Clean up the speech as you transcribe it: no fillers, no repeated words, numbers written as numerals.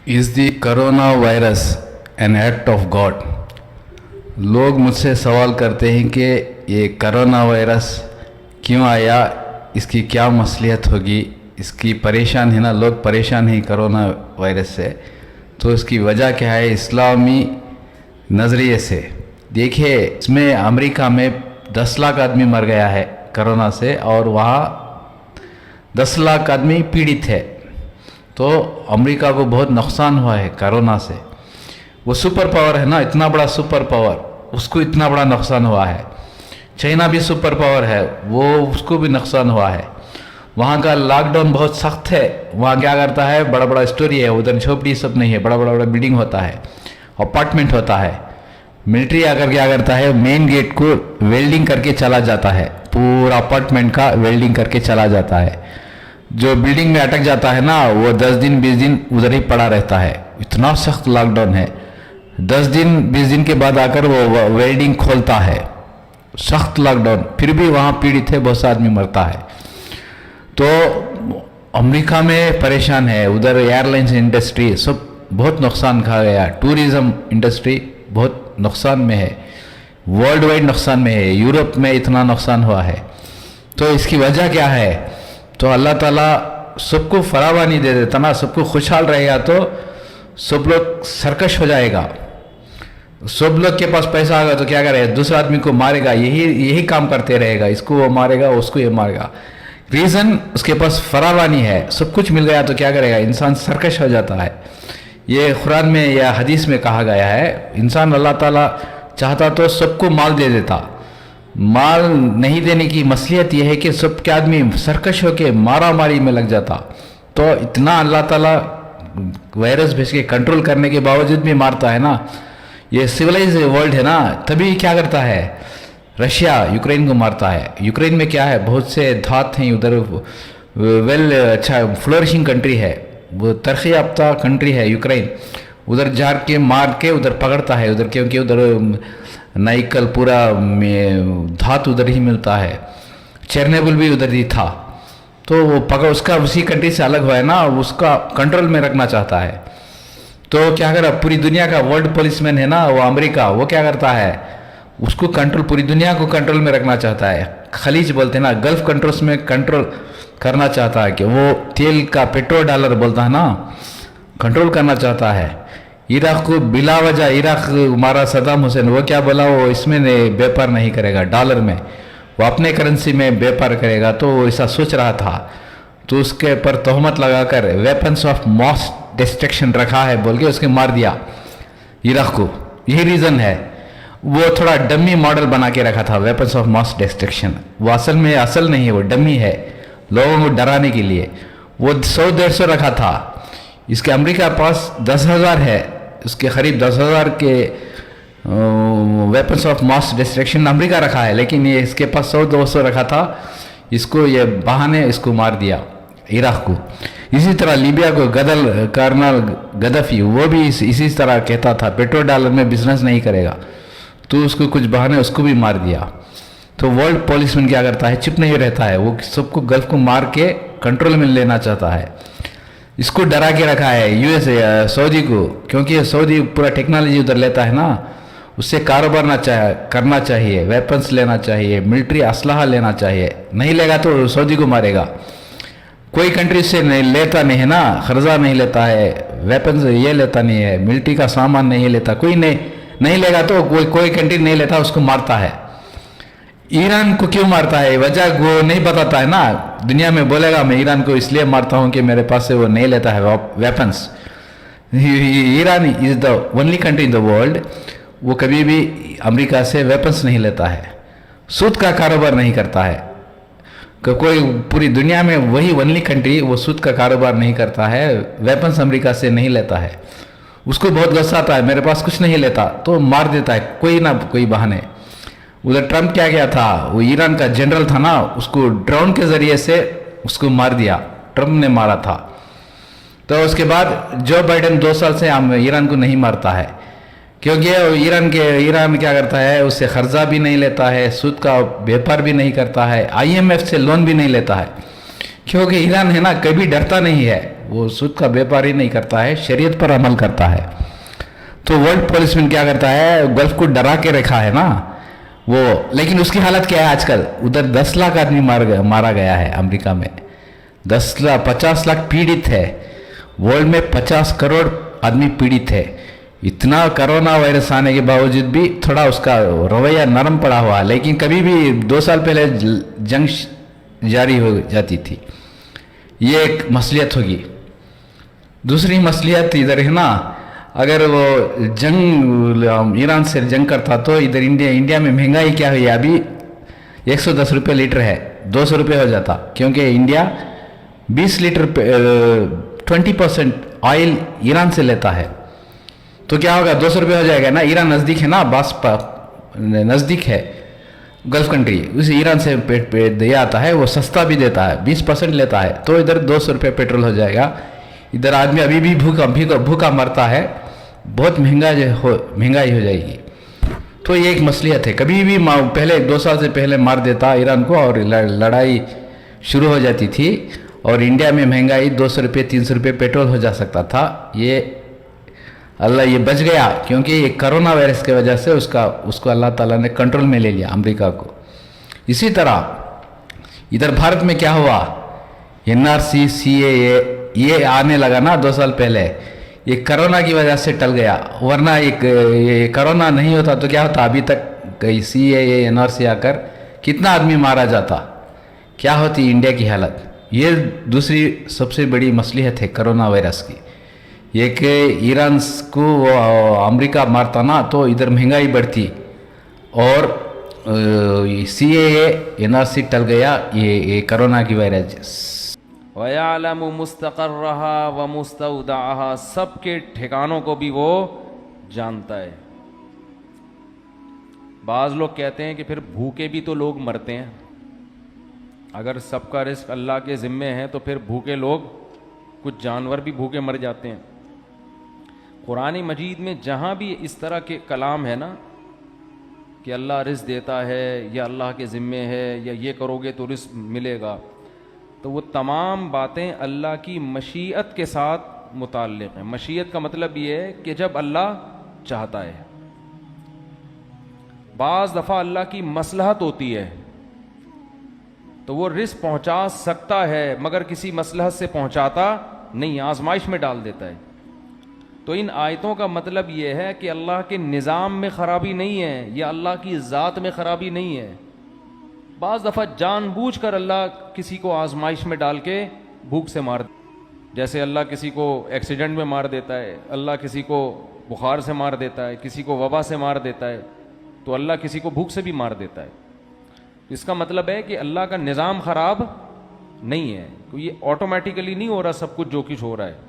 Is the corona virus an act of God. लोग मुझसे सवाल करते हैं कि ये करोना वायरस क्यों आया, इसकी क्या मसलियत होगी, इसकी परेशान है ना, लोग परेशान हैं करोना वायरस से, तो इसकी वजह क्या है इस्लामी नज़रिए से। देखिए, इसमें अमेरिका में 10 लाख आदमी मर गया है करोना से और वहाँ 10 लाख आदमी पीड़ित है। तो अमेरिका को बहुत नुकसान हुआ है कोरोना से। वो सुपर पावर है ना, इतना बड़ा सुपर पावर, उसको इतना बड़ा नुकसान हुआ है। चाइना भी सुपर पावर है, वो उसको भी नुकसान हुआ है। वहाँ का लॉकडाउन बहुत सख्त है। वहाँ क्या करता है, बड़ा बड़ा स्टोरी है, उधर झोपड़ी सब नहीं है, बड़ा बड़ा बिल्डिंग होता है, अपार्टमेंट होता है। मिलिट्री आकर क्या करता है, मेन गेट को वेल्डिंग करके चला जाता है, पूरा अपार्टमेंट का वेल्डिंग करके चला जाता है। जो बिल्डिंग में अटक जाता है ना, वो 10 दिन 20 दिन उधर ही पड़ा रहता है। इतना सख्त लॉकडाउन है। 10 दिन 20 दिन के बाद आकर वो वेल्डिंग खोलता है। सख्त लॉकडाउन, फिर भी वहाँ पीड़ित है, बहुत सा आदमी मरता है। तो अमेरिका में परेशान है, उधर एयरलाइंस इंडस्ट्री सब बहुत नुकसान खा गया। टूरिज़्म इंडस्ट्री बहुत नुकसान में है, वर्ल्ड वाइड नुकसान में है। यूरोप में इतना नुकसान हुआ है। तो इसकी वजह क्या है, तो अल्लाह ताला सबको फरावानी दे देता ना, सबको खुशहाल रहेगा तो सब लोग सरकश हो जाएगा। सब लोग के पास पैसा आएगा तो क्या करेगा, दूसरा आदमी को मारेगा, यही काम करते रहेगा, इसको वो मारेगा, उसको ये मारेगा। रीज़न, उसके पास फरावानी है, सब कुछ मिल गया तो क्या करेगा, इंसान सरकश हो जाता है। ये कुरान में या हदीस में कहा गया है, इंसान अल्लाह ताला चाहता तो सबको माल दे देता। माल नहीं देने की मसलियत यह है कि सब के आदमी सरकश होकर मारा मारी में लग जाता। तो इतना अल्लाह ताला वायरस भेज के कंट्रोल करने के बावजूद भी मारता है ना। ये सिविलाइज वर्ल्ड है ना, तभी क्या करता है, रशिया यूक्रेन को मारता है। यूक्रेन में क्या है, बहुत से धात हैं उधर, अच्छा फ्लोरिशिंग कंट्री है, वो तरक्की याफ्ता कंट्री है यूक्रेन। उधर जार के मार के उधर पकड़ता है उधर, क्योंकि उधर नाइकल पूरा धात उधर ही मिलता है। चेरनोबिल भी उधर ही था। तो वो पकड़ उसका उसी कंट्री से अलग हुआ है ना, उसका कंट्रोल में रखना चाहता है। तो क्या कर, पूरी दुनिया का वर्ल्ड पुलिसमैन है ना वो अमेरिका, वो क्या करता है, उसको कंट्रोल, पूरी दुनिया को कंट्रोल में रखना चाहता है। खलीज बोलते हैं ना, गल्फ कंट्रोल्स में कंट्रोल करना चाहता है, कि वो तेल का पेट्रोल डॉलर बोलता है ना, कंट्रोल करना चाहता है। इराक को बिला वजह, इराक मारा सद्दाम हुसैन, वो क्या बोला, वो इसमें व्यापार नहीं करेगा डॉलर में, वो अपने करेंसी में व्यापार करेगा। तो वो ऐसा सोच रहा था, तो उसके पर तहमत लगाकर वेपन्स ऑफ मास डिस्ट्रक्शन रखा है बोल के उसके मार दिया इराक को। यही रीज़न है, वो थोड़ा डमी मॉडल बना के रखा था, वेपन्स ऑफ मास डिस्ट्रक्शन। वो असल में असल नहीं है, वो डमी है, लोगों को डराने के लिए। वो 100-150 रखा था। इसके अमेरिका पास 10,000 है, उसके करीब 10,000 के weapons of mass destruction America रखा है, लेकिन ये इसके पास 100-200 रखा था। इसको ये बहाने इसको मार दिया इराक को। इसी तरह लीबिया को कर्नल गद्दाफी, वो भी इसी तरह कहता था पेट्रोल डॉलर में बिजनेस नहीं करेगा, तो उसको कुछ बहाने उसको भी मार दिया। तो वर्ल्ड पुलिसमैन क्या करता है, चुप नहीं रहता है, वो सबको गल्फ को मार के कंट्रोल में लेना चाहता है। इसको डरा के रखा है यूएसए, सऊदी को, क्योंकि सऊदी पूरा टेक्नोलॉजी उधर लेता है ना, उससे कारोबार करना चाहिए, वेपन्स लेना चाहिए, मिलिट्री असलहा लेना चाहिए। नहीं लेगा तो सऊदी को मारेगा। कोई कंट्री से नहीं लेता नहीं है ना, कर्जा नहीं लेता है, वेपन्स ये लेता नहीं है, मिलिट्री का सामान नहीं लेता, कोई नहीं लेगा तो कोई कंट्री नहीं लेता, उसको मारता है। ईरान को क्यों मारता है, वजह वो नहीं बताता है ना, दुनिया में बोलेगा मैं ईरान को इसलिए मारता हूँ कि मेरे पास से वो नहीं लेता है weapons. Iran is the only country in the world, वो कभी भी अमेरिका से वेपन्स नहीं लेता है, सूद का कारोबार नहीं करता है। कोई पूरी दुनिया में वही ओनली कंट्री वो सूद का कारोबार नहीं करता है, वेपन्स अमेरिका से नहीं लेता है। उसको बहुत गुस्सा आता है, मेरे पास कुछ नहीं लेता, तो मार देता है कोई ना कोई बहाने। उधर ट्रम्प क्या गया था, वो ईरान का जनरल था ना, उसको ड्रोन के जरिए से उसको मार दिया, ट्रम्प ने मारा था। तो उसके बाद जो बाइडेन 2 साल से ईरान को नहीं मारता है, क्योंकि ईरान क्या करता है, उससे कर्जा भी नहीं लेता है, सूद का व्यापार भी नहीं करता है, IMF से लोन भी नहीं लेता है। क्योंकि ईरान है ना, कभी डरता नहीं है, वो सूद का व्यापार ही नहीं करता है, शरीयत पर अमल करता है। तो वर्ल्ड पुलिसमैन क्या करता है, गल्फ को डरा के रखा है ना वो, लेकिन उसकी हालत क्या है आजकल, उधर 10 लाख आदमी मारा गया है अमेरिका में, 50 लाख पीड़ित है, वर्ल्ड में 50 करोड़ आदमी पीड़ित है। इतना कोरोना वायरस आने के बावजूद भी थोड़ा उसका रवैया नरम पड़ा हुआ है, लेकिन कभी भी 2 साल पहले जंग जारी हो जाती थी। ये एक मसलियत होगी। दूसरी मसलियत इधर है ना, अगर वो जंग ईरान से जंग करता तो इधर इंडिया में महंगाई क्या हुई, अभी 110 रुपये लीटर है, 200 रुपये हो जाता, क्योंकि इंडिया 20 लीटर 20% ऑयल ईरान से लेता है। तो क्या होगा, 200 रुपये हो जाएगा ना। ईरान नज़दीक है ना, नज़दीक है गल्फ कंट्री, उसे ईरान से दिया आता है, वो सस्ता भी देता है, 20% लेता है, तो इधर 200 रुपये पेट्रोल हो जाएगा। इधर आदमी अभी भी भूखा मरता है, बहुत महंगाई हो जाएगी। तो ये एक मसलियत है। कभी भी पहले 2 साल से पहले मार देता ईरान को और लड़ाई शुरू हो जाती थी, और इंडिया में महंगाई 200 रुपये 300 रुपये पेट्रोल हो जा सकता था। ये अल्लाह ये बच गया, क्योंकि ये कोरोना वायरस की वजह से उसको अल्लाह ताला ने कंट्रोल में ले लिया अमेरिका को। इसी तरह इधर भारत में क्या हुआ, NRC CAA ये आने लगा ना 2 साल पहले, ये कोरोना की वजह से टल गया, वरना ये कोरोना नहीं होता तो क्या होता, अभी तक CAA NRC आकर कितना आदमी मारा जाता, क्या होती इंडिया की हालत। ये दूसरी सबसे बड़ी मसलियत है कोरोना वायरस की, ये कि ईरान को अमेरिका मारता ना तो इधर महंगाई बढ़ती, और CAA NRC टल गया ये कोरोना की वायरस। वयालमु मुस्तक़र्रहा व मुस्तौदाहा, सबके ठिकानों को भी वो जानता है। बाज़ लोग कहते हैं कि फिर भूखे भी तो लोग मरते हैं, अगर सबका रिस्क अल्लाह के ज़िम्मे है तो फिर भूखे लोग, कुछ जानवर भी भूखे मर जाते हैं। कुरान मजीद में जहाँ भी इस तरह के कलाम है ना कि अल्लाह रिस्क देता है या अल्लाह के ज़िम्मे है या ये करोगे तो रिस्क मिलेगा, तो वो तमाम बातें अल्लाह की मशीयत के साथ मुताल्लिक़ हैं। मशीयत का मतलब ये है कि जब अल्लाह चाहता है। बाज़ दफ़ा अल्लाह की मसलहत होती है तो वो रिस्क पहुंचा सकता है, मगर किसी मसलहत से पहुंचाता नहीं, आजमाइश में डाल देता है। तो इन आयतों का मतलब ये है कि अल्लाह के निज़ाम में ख़राबी नहीं है या अल्लाह की ज़ात में ख़राबी नहीं है। बाज़ दफ़ा जानबूझकर अल्लाह किसी को आजमाइश में डाल के भूख से मार, जैसे अल्लाह किसी को एक्सीडेंट में मार देता है, अल्लाह किसी को बुखार से मार देता है, किसी को वबा से मार देता है, तो अल्लाह किसी को भूख से भी मार देता है। इसका मतलब है कि अल्लाह का निज़ाम ख़राब नहीं है, तो ये ऑटोमेटिकली नहीं हो रहा सब कुछ जो कुछ हो रहा है।